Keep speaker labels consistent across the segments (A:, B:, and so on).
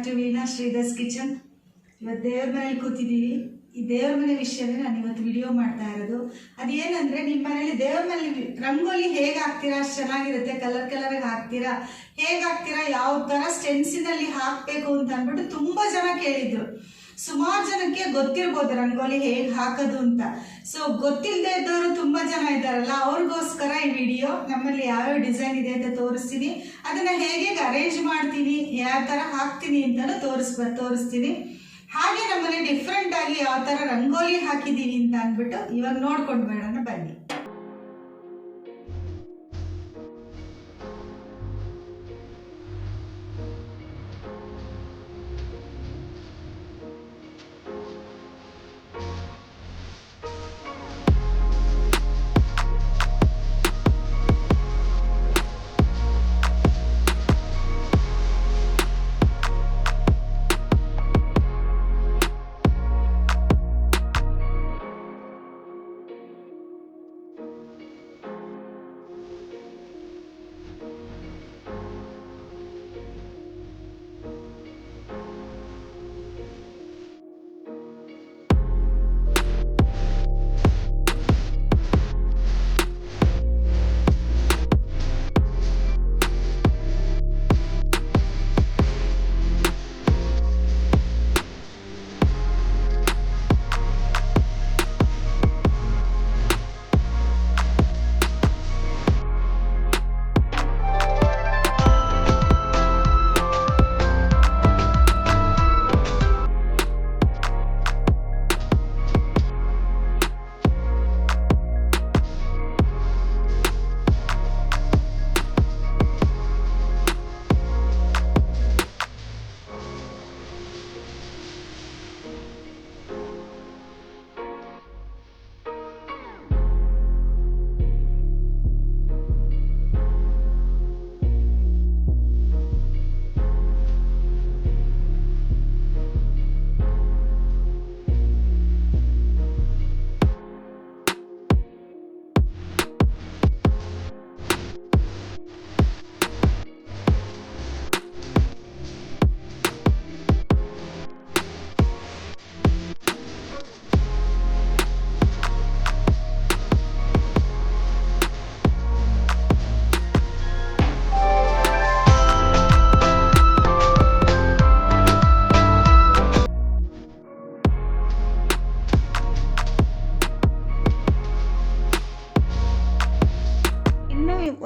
A: To Veena Sridhar's kitchen. ಇವತ್ತು ದೇವ್ರ ಮನೇಲಿ ಕೂತಿದ್ದೀವಿ. ಈ ದೇವ್ರ ಮನೆ ವಿಷಯನೇ ನಾನು ಇವತ್ತು ವಿಡಿಯೋ ಮಾಡ್ತಾ ಇರೋದು. ಅದೇನಂದ್ರೆ, ನಿಮ್ಮ ಮನೇಲಿ ದೇವ್ರ ಮನೇಲಿ ರಂಗೋಲಿ ಹೇಗೆ ಹಾಕ್ತೀರಾ, ಅಷ್ಟು ಚೆನ್ನಾಗಿರುತ್ತೆ. ಕಲರ್ ಕಲರ್ಗೆ ಹಾಕ್ತೀರಾ, ಹೇಗೆ ಹಾಕ್ತೀರಾ, ಯಾವ ಥರ ಸ್ಟೆನ್ಸಿನಲ್ಲಿ ಹಾಕಬೇಕು ಅಂತ ಅಂದ್ಬಿಟ್ಟು ತುಂಬ ಜನ ಕೇಳಿದ್ರು. ಸುಮಾರು ಜನಕ್ಕೆ ಗೊತ್ತಿರ್ಬೋದು ರಂಗೋಲಿ ಹೇಗೆ ಹಾಕೋದು ಅಂತ. ಸೊ ಗೊತ್ತಿಲ್ಲದೆ ಇದ್ದವರು ತುಂಬ ಜನ ಇದ್ದಾರಲ್ಲ, ಅವ್ರಿಗೋಸ್ಕರ ಈ ವಿಡಿಯೋ. ನಮ್ಮಲ್ಲಿ ಯಾವ್ಯಾವ ಡಿಸೈನ್ ಇದೆ ಅಂತ ತೋರಿಸ್ತೀನಿ, ಅದನ್ನು ಹೇಗೆ ಅರೇಂಜ್ ಮಾಡ್ತೀನಿ, ಯಾವ ಥರ ಹಾಕ್ತೀನಿ ಅಂತಲೂ ತೋರಿಸ್ತೀನಿ. ಹಾಗೆ ನಮ್ಮಲ್ಲಿ ಡಿಫ್ರೆಂಟ್ ಆಗಿ ಯಾವ ಥರ ರಂಗೋಲಿ ಹಾಕಿದ್ದೀವಿ ಅಂತ ಅಂದ್ಬಿಟ್ಟು ಇವಾಗ ನೋಡ್ಕೊಂಡು ಬೇಡ ಬನ್ನಿ.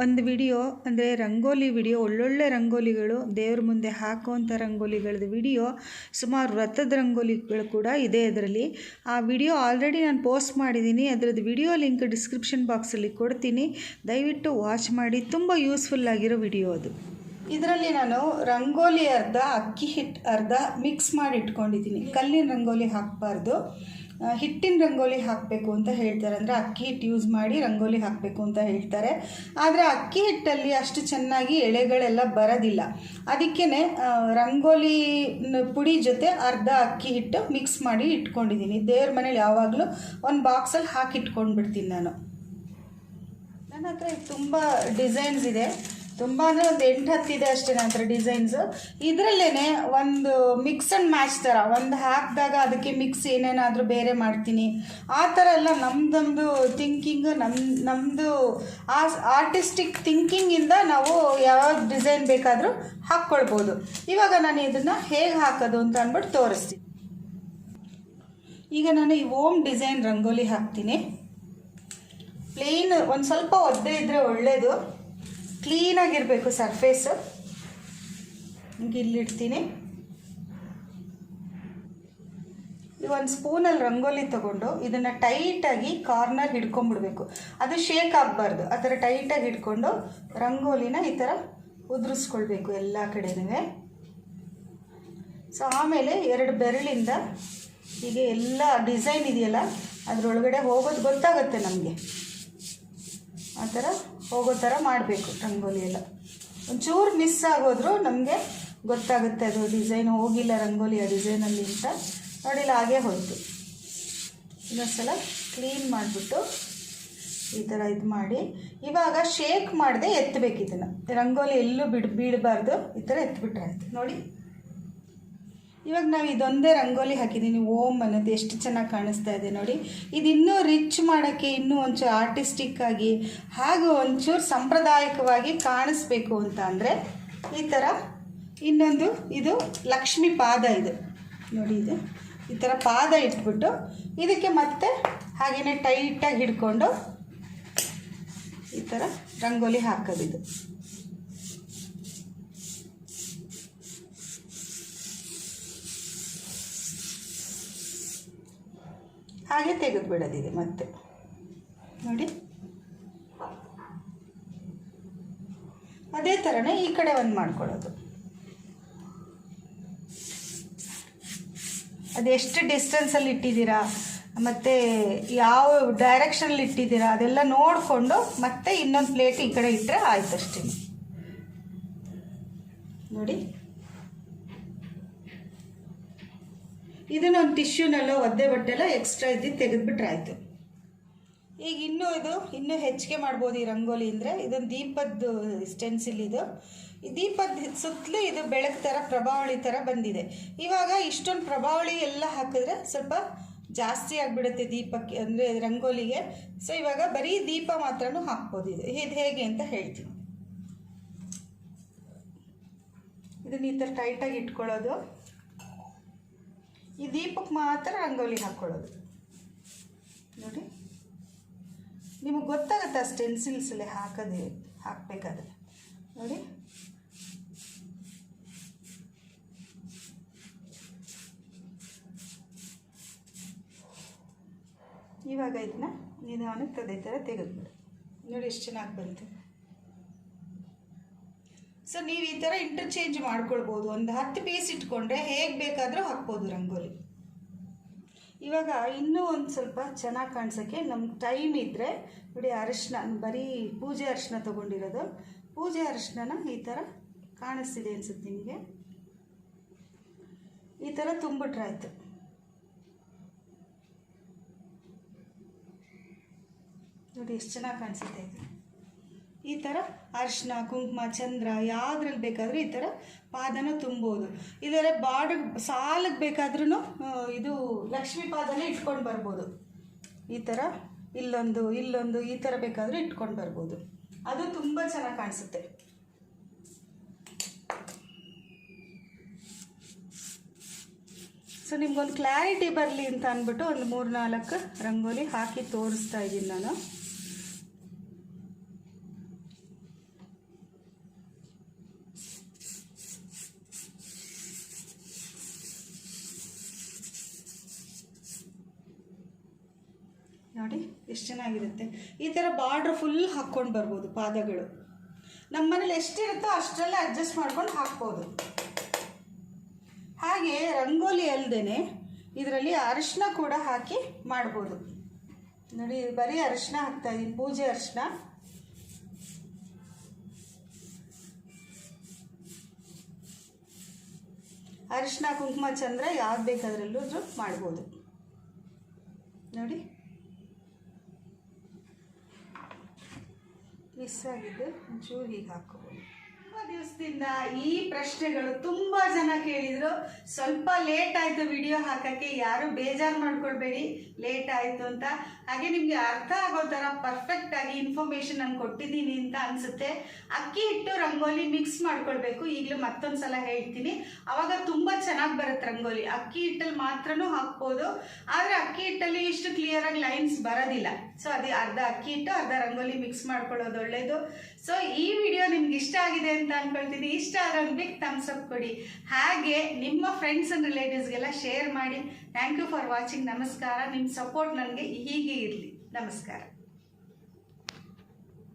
A: ಒಂದು ವಿಡಿಯೋ ಅಂದರೆ ರಂಗೋಲಿ ವಿಡಿಯೋ, ಒಳ್ಳೊಳ್ಳೆ ರಂಗೋಲಿಗಳು ದೇವ್ರ ಮುಂದೆ ಹಾಕುವಂಥ ರಂಗೋಲಿಗಳದ್ದು ವಿಡಿಯೋ, ಸುಮಾರು ವ್ರತದ ರಂಗೋಲಿಗಳು ಕೂಡ ಇದೆ ಇದರಲ್ಲಿ. ಆ ವಿಡಿಯೋ ಆಲ್ರೆಡಿ ನಾನು ಪೋಸ್ಟ್ ಮಾಡಿದ್ದೀನಿ. ಅದರದ್ದು ವಿಡಿಯೋ ಲಿಂಕ್ ಡಿಸ್ಕ್ರಿಪ್ಷನ್ ಬಾಕ್ಸಲ್ಲಿ ಕೊಡ್ತೀನಿ, ದಯವಿಟ್ಟು ವಾಚ್ ಮಾಡಿ. ತುಂಬ ಯೂಸ್ಫುಲ್ ಆಗಿರೋ ವಿಡಿಯೋ ಅದು. ಇದರಲ್ಲಿ ನಾನು ರಂಗೋಲಿ ಅರ್ಧ, ಅಕ್ಕಿ ಹಿಟ್ಟು ಅರ್ಧ ಮಿಕ್ಸ್ ಮಾಡಿ ಇಟ್ಕೊಂಡಿದ್ದೀನಿ. ಕಲ್ಲಿನ ರಂಗೋಲಿ ಹಾಕಬಾರ್ದು, ಹಿಟ್ಟಿನ ರಂಗೋಲಿ ಹಾಕಬೇಕು ಅಂತ ಹೇಳ್ತಾರೆ. ಅಂದರೆ ಅಕ್ಕಿ ಹಿಟ್ಟು ಯೂಸ್ ಮಾಡಿ ರಂಗೋಲಿ ಹಾಕಬೇಕು ಅಂತ ಹೇಳ್ತಾರೆ. ಆದರೆ ಅಕ್ಕಿ ಹಿಟ್ಟಲ್ಲಿ ಅಷ್ಟು ಚೆನ್ನಾಗಿ ಎಳೆಗಳೆಲ್ಲ ಬರೋದಿಲ್ಲ. ಅದಕ್ಕೇ ರಂಗೋಲಿ ಪುಡಿ ಜೊತೆ ಅರ್ಧ ಅಕ್ಕಿ ಹಿಟ್ಟು ಮಿಕ್ಸ್ ಮಾಡಿ ಇಟ್ಕೊಂಡಿದ್ದೀನಿ. ದೇವ್ರ ಮನೇಲಿ ಯಾವಾಗಲೂ ಒಂದು ಬಾಕ್ಸಲ್ಲಿ ಹಾಕಿ ಇಟ್ಕೊಂಡ್ಬಿಡ್ತೀನಿ ನಾನು. ನನ್ನ ಹತ್ರ ತುಂಬ ಡಿಸೈನ್ಸ್ ಇದೆ, ತುಂಬ ಅಂದರೆ ಒಂದು 8-10 ಇದೆ ಅಷ್ಟೇ ನನ್ನ ಹತ್ರ ಡಿಸೈನ್ಸು. ಇದರಲ್ಲೇ ಒಂದು ಮಿಕ್ಸ್ ಆ್ಯಂಡ್ ಮ್ಯಾಚ್ ಥರ ಒಂದು ಹಾಕಿದಾಗ ಅದಕ್ಕೆ ಮಿಕ್ಸ್ ಏನೇನಾದರೂ ಬೇರೆ ಮಾಡ್ತೀನಿ. ಆ ಥರ ಎಲ್ಲ ನಮ್ಮದೊಂದು ಥಿಂಕಿಂಗು, ನಮ್ಮದು ಆರ್ಟಿಸ್ಟಿಕ್ ಥಿಂಕಿಂಗಿಂದ ನಾವು ಯಾವ ಡಿಸೈನ್ ಬೇಕಾದರೂ ಹಾಕ್ಕೊಳ್ಬೋದು. ಇವಾಗ ನಾನು ಇದನ್ನು ಹೇಗೆ ಹಾಕೋದು ಅಂತ ಅಂದ್ಬಿಟ್ಟು ತೋರಿಸ್ತೀನಿ. ಈಗ ನಾನು ಈ ಓಮ್ ಡಿಸೈನ್ ರಂಗೋಲಿ ಹಾಕ್ತೀನಿ. ಪ್ಲೇನ್ ಒಂದು ಸ್ವಲ್ಪ ಒದ್ದೆ ಇದ್ದರೆ ಒಳ್ಳೆಯದು, ಕ್ಲೀನಾಗಿರಬೇಕು ಸರ್ಫೇಸು. ಇಲ್ಲಿಡ್ತೀನಿ. ಈ ಒಂದು ಸ್ಪೂನಲ್ಲಿ ರಂಗೋಲಿ ತೊಗೊಂಡು ಇದನ್ನು ಟೈಟಾಗಿ ಕಾರ್ನರ್ ಹಿಡ್ಕೊಂಡ್ಬಿಡ್ಬೇಕು. ಅದು ಶೇಕ್ ಆಗಬಾರ್ದು. ಆ ಥರ ಟೈಟಾಗಿ ಹಿಡ್ಕೊಂಡು ರಂಗೋಲಿನ ಈ ಥರ ಉದುರಿಸ್ಕೊಳ್ಬೇಕು ಎಲ್ಲ ಕಡೆನೂ. ಸೊ ಆಮೇಲೆ 2 ಬೆರಳಿಂದ ಹೀಗೆ ಎಲ್ಲ ಡಿಸೈನ್ ಇದೆಯಲ್ಲ ಅದರೊಳಗಡೆ ಹೋಗೋದು ಗೊತ್ತಾಗುತ್ತೆ ನಮಗೆ. ಆ ಥರ ಹೋಗೋ ಥರ ಮಾಡಬೇಕು ರಂಗೋಲಿ ಎಲ್ಲ. ಒಂಚೂರು ಮಿಸ್ ಆಗೋದ್ರೂ ನಮಗೆ ಗೊತ್ತಾಗುತ್ತೆ ಅದು ಡಿಸೈನ್ ಹೋಗಿಲ್ಲ ರಂಗೋಲಿ ಆ ಡಿಸೈನಲ್ಲಿ ಅಂತ. ನೋಡಿಲ್ಲ, ಹಾಗೇ ಹೋಯಿತು. ಇನ್ನೊಂದ್ಸಲ ಕ್ಲೀನ್ ಮಾಡಿಬಿಟ್ಟು ಈ ಥರ ಇದು ಮಾಡಿ ಇವಾಗ ಶೇಕ್ ಮಾಡದೆ ಎತ್ತಬೇಕು. ಇದನ್ನು ರಂಗೋಲಿ ಎಲ್ಲೂ ಬೀಳಬಾರ್ದು. ಈ ಥರ ಎತ್ತಿಬಿಟ್ರೆ ಆಯಿತು. ನೋಡಿ, ಇವಾಗ ನಾವು ಇದೊಂದೇ ರಂಗೋಲಿ ಹಾಕಿದ್ದೀನಿ, ಓಮ್ ಅನ್ನೋದು ಎಷ್ಟು ಚೆನ್ನಾಗಿ ಕಾಣಿಸ್ತಾ ಇದೆ ನೋಡಿ. ಇದು ಇನ್ನೂ ರಿಚ್ ಮಾಡೋಕ್ಕೆ, ಇನ್ನೂ ಒಂಚೂರು ಆರ್ಟಿಸ್ಟಿಕ್ ಆಗಿ ಹಾಗೂ ಒಂಚೂರು ಸಾಂಪ್ರದಾಯಿಕವಾಗಿ ಕಾಣಿಸ್ಬೇಕು ಅಂತ ಅಂದರೆ ಈ ಥರ ಇನ್ನೊಂದು, ಇದು ಲಕ್ಷ್ಮಿ ಪಾದ, ಇದು ನೋಡಿ, ಇದು ಈ ಥರ ಪಾದ ಇಟ್ಬಿಟ್ಟು ಇದಕ್ಕೆ ಮತ್ತೆ ಹಾಗೆಯೇ ಟೈಟಾಗಿ ಹಿಡ್ಕೊಂಡು ಈ ಥರ ರಂಗೋಲಿ ಹಾಕೋದು. ಇದು ಹಾಗೆ ತೆಗೆದುಬಿಡೋದಿದೆ ಮತ್ತೆ ನೋಡಿ. ಅದೇ ಥರನೇ ಈ ಕಡೆ ಒಂದು ಮಾಡ್ಕೊಳ್ಳೋದು. ಅದೆಷ್ಟು ಡಿಸ್ಟೆನ್ಸಲ್ಲಿ ಇಟ್ಟಿದ್ದೀರಾ ಮತ್ತು ಯಾವ ಡೈರೆಕ್ಷನಲ್ಲಿ ಇಟ್ಟಿದ್ದೀರಾ ಅದೆಲ್ಲ ನೋಡಿಕೊಂಡು ಮತ್ತೆ ಇನ್ನೊಂದು ಪ್ಲೇಟ್ ಈ ಕಡೆ ಇಟ್ಟರೆ ಆಯ್ತು ಅಷ್ಟೇ ನೋಡಿ. ಇದನ್ನೊಂದು ಟಿಶ್ಯೂನಲ್ಲೋ ಒದ್ದೆ ಬಟ್ಟೆಲ್ಲ ಎಕ್ಸ್ಟ್ರಾ ಇದ್ದು ತೆಗೆದುಬಿಟ್ರೆ ಆಯಿತು. ಈಗ ಇನ್ನೂ ಹೆಚ್ಚಿಗೆ ಮಾಡ್ಬೋದು ಈ ರಂಗೋಲಿ ಅಂದರೆ. ಇದೊಂದು ದೀಪದ್ದು ಸ್ಟೆನ್ಸಿಲ್. ಇದು ಈ ದೀಪದ ಸುತ್ತಲೂ ಇದು ಬೆಳಕು ಥರ ಪ್ರಭಾವಳಿ ಥರ ಬಂದಿದೆ. ಇವಾಗ ಇಷ್ಟೊಂದು ಪ್ರಭಾವಳಿ ಎಲ್ಲ ಹಾಕಿದ್ರೆ ಸ್ವಲ್ಪ ಜಾಸ್ತಿ ಆಗಿಬಿಡುತ್ತೆ ದೀಪಕ್ಕೆ, ಅಂದರೆ ರಂಗೋಲಿಗೆ. ಸೊ ಇವಾಗ ಬರೀ ದೀಪ ಮಾತ್ರನೂ ಹಾಕ್ಬೋದು. ಇದು ಹೇಗೆ ಅಂತ ಹೇಳ್ತೀನಿ. ಇದನ್ನ ಈ ಥರ ಟೈಟಾಗಿ ಇಟ್ಕೊಳ್ಳೋದು. ಈ ದೀಪಕ್ಕೆ ಮಾತ್ರ ರಂಗೋಲಿ ಹಾಕ್ಕೊಳ್ಳೋದು ನೋಡಿ. ನಿಮಗೆ ಗೊತ್ತಾಗುತ್ತೆ ಸ್ಟೆನ್ಸಿಲ್ಸಲ್ಲೇ ಹಾಕಬೇಕಾದ್ರೆ ನೋಡಿ. ಇವಾಗ ಇದನ್ನ ನಿಧಾನಕ್ಕೆ ಅದೇ ಥರ ತೆಗೆದುಬಿಡು ನೋಡಿ, ಎಷ್ಟು ಚೆನ್ನಾಗಿ ಬಂತು. ಸೊ ನೀವು ಈ ಥರ ಇಂಟರ್ಚೇಂಜ್ ಮಾಡ್ಕೊಳ್ಬೋದು. ಒಂದು 10 ಪೀಸ್ ಇಟ್ಕೊಂಡ್ರೆ ಹೇಗೆ ಬೇಕಾದರೂ ಹಾಕ್ಬೋದು ರಂಗೋಲಿ. ಇವಾಗ ಇನ್ನೂ ಒಂದು ಸ್ವಲ್ಪ ಚೆನ್ನಾಗಿ ಕಾಣಿಸೋಕ್ಕೆ ನಮ್ಗೆ ಟೈಮ್ ಇದ್ದರೆ ನೋಡಿ, ಅರಿಶಿನ, ಬರೀ ಪೂಜೆ ಅರಿಶಿನ ತೊಗೊಂಡಿರೋದು. ಪೂಜೆ ಅರಿಶಿನ ಈ ಥರ ಕಾಣಿಸ್ತಿದೆ ಅನಿಸುತ್ತೆ ನಿಮಗೆ. ಈ ಥರ ತುಂಬಿಟ್ರೆ ಆಯಿತು. ನೋಡಿ ಎಷ್ಟು ಚೆನ್ನಾಗಿ ಕಾಣಿಸುತ್ತೆ ಇದು. ಈ ಥರ ಅರಿಶಿನ, ಕುಂಕುಮ, ಚಂದ್ರ ಯಾವುದ್ರಲ್ಲಿ ಬೇಕಾದರೂ ಈ ಥರ ಪಾದನ ತುಂಬೋದು. ಇದರ ಸಾಲಿಗೆ ಬೇಕಾದ್ರೂ ಇದು ಲಕ್ಷ್ಮೀ ಪಾದನೇ ಇಟ್ಕೊಂಡು ಬರ್ಬೋದು. ಈ ಥರ ಇಲ್ಲೊಂದು ಈ ಥರ ಬೇಕಾದರೂ ಇಟ್ಕೊಂಡು ಬರ್ಬೋದು. ಅದು ತುಂಬ ಚೆನ್ನಾಗಿ ಕಾಣಿಸುತ್ತೆ. ಸೊ ನಿಮ್ಗೊಂದು ಕ್ಲಾರಿಟಿ ಬರಲಿ ಅಂತ ಅಂದ್ಬಿಟ್ಟು ಒಂದು 3-4 ರಂಗೋಲಿ ಹಾಕಿ ತೋರಿಸ್ತಾ ಇದ್ದೀನಿ ನಾನು. ನೋಡಿ ಎಷ್ಟು ಚೆನ್ನಾಗಿರುತ್ತೆ. ಈ ಥರ ಬಾರ್ಡ್ರ್ ಫುಲ್ ಹಾಕ್ಕೊಂಡು ಬರ್ಬೋದು ಪಾದಗಳು. ನಮ್ಮ ಮನೇಲಿ ಎಷ್ಟಿರುತ್ತೋ ಅಷ್ಟರಲ್ಲೇ ಅಡ್ಜಸ್ಟ್ ಮಾಡ್ಕೊಂಡು ಹಾಕ್ಬೋದು. ಹಾಗೆ ರಂಗೋಲಿ ಅಲ್ಲದೆ ಇದರಲ್ಲಿ ಅರಿಶಿನ ಕೂಡ ಹಾಕಿ ಮಾಡ್ಬೋದು ನೋಡಿ. ಬರೀ ಅರಿಶಿನ ಹಾಕ್ತಾಯಿದ್ದೀನಿ, ಪೂಜೆ ಅರಿಶಿನ. ಅರಿಶಿನ, ಕುಂಕುಮ, ಚಂದ್ರ ಯಾವ್ದು ಬೇಕಾದ್ರಲ್ಲೂ ಮಾಡ್ಬೋದು ನೋಡಿ. ಮಿಸ್ ಆಗಿದ್ದು ಒಂಚೂರು ಹೀಗೆ ಹಾಕೋಬೋದು. ತುಂಬ ದಿವಸದಿಂದ ಈ ಪ್ರಶ್ನೆಗಳು ತುಂಬ ಜನ ಕೇಳಿದರು. ಸ್ವಲ್ಪ ಲೇಟ್ ಆಯಿತು ವಿಡಿಯೋ ಹಾಕೋಕ್ಕೆ, ಯಾರು ಬೇಜಾರು ಮಾಡ್ಕೊಳ್ಬೇಡಿ ಲೇಟ್ ಆಯಿತು ಅಂತ. ಹಾಗೆ ನಿಮಗೆ ಅರ್ಥ ಆಗೋ ಥರ ಪರ್ಫೆಕ್ಟಾಗಿ ಇನ್ಫಾರ್ಮೇಷನ್ ನಾನು ಕೊಟ್ಟಿದ್ದೀನಿ ಅಂತ ಅನಿಸುತ್ತೆ. ಅಕ್ಕಿ ಹಿಟ್ಟು ರಂಗೋಲಿ ಮಿಕ್ಸ್ ಮಾಡ್ಕೊಳ್ಬೇಕು. ಈಗಲೂ ಮತ್ತೊಂದು ಸಲ ಹೇಳ್ತೀನಿ, ಆವಾಗ ತುಂಬ ಚೆನ್ನಾಗಿ ಬರುತ್ತೆ ರಂಗೋಲಿ. ಅಕ್ಕಿ ಹಿಟ್ಟಲ್ಲಿ ಮಾತ್ರನೂ ಹಾಕ್ಬೋದು, ಆದರೆ ಅಕ್ಕಿ ಹಿಟ್ಟಲ್ಲಿ ಇಷ್ಟು ಕ್ಲಿಯರಾಗಿ ಲೈನ್ಸ್ ಬರೋದಿಲ್ಲ. ಸೊ ಅದೇ ಅರ್ಧ ಅಕ್ಕಿ ಹಿಟ್ಟು, ಅರ್ಧ ರಂಗೋಲಿ ಮಿಕ್ಸ್ ಮಾಡ್ಕೊಳ್ಳೋದು ಒಳ್ಳೆಯದು. ಸೊ ಈ ವಿಡಿಯೋ ನಿಮ್ಗೆ ಇಷ್ಟ ಆಗಿದೆ ಅಂತ ಅನ್ಕೊಳ್ತೀನಿ. ಇಷ್ಟ ಆದರೆ ಒಂದು ಬಿಗ್ ಥಮ್ಸ್ ಅಪ್ ಕೊಡಿ. ಹಾಗೆ ನಿಮ್ಮ ಫ್ರೆಂಡ್ಸ್ ಆ್ಯಂಡ್ ರಿಲೇಟಿವ್ಸ್ಗೆಲ್ಲ ಶೇರ್ ಮಾಡಿ. Thank you for watching. ನಮಸ್ಕಾರ. ನಿಮ್ಮ ಸಪೋರ್ಟ್ ನನಗೆ ಹೀಗೆ ಇರಲಿ. ನಮಸ್ಕಾರ.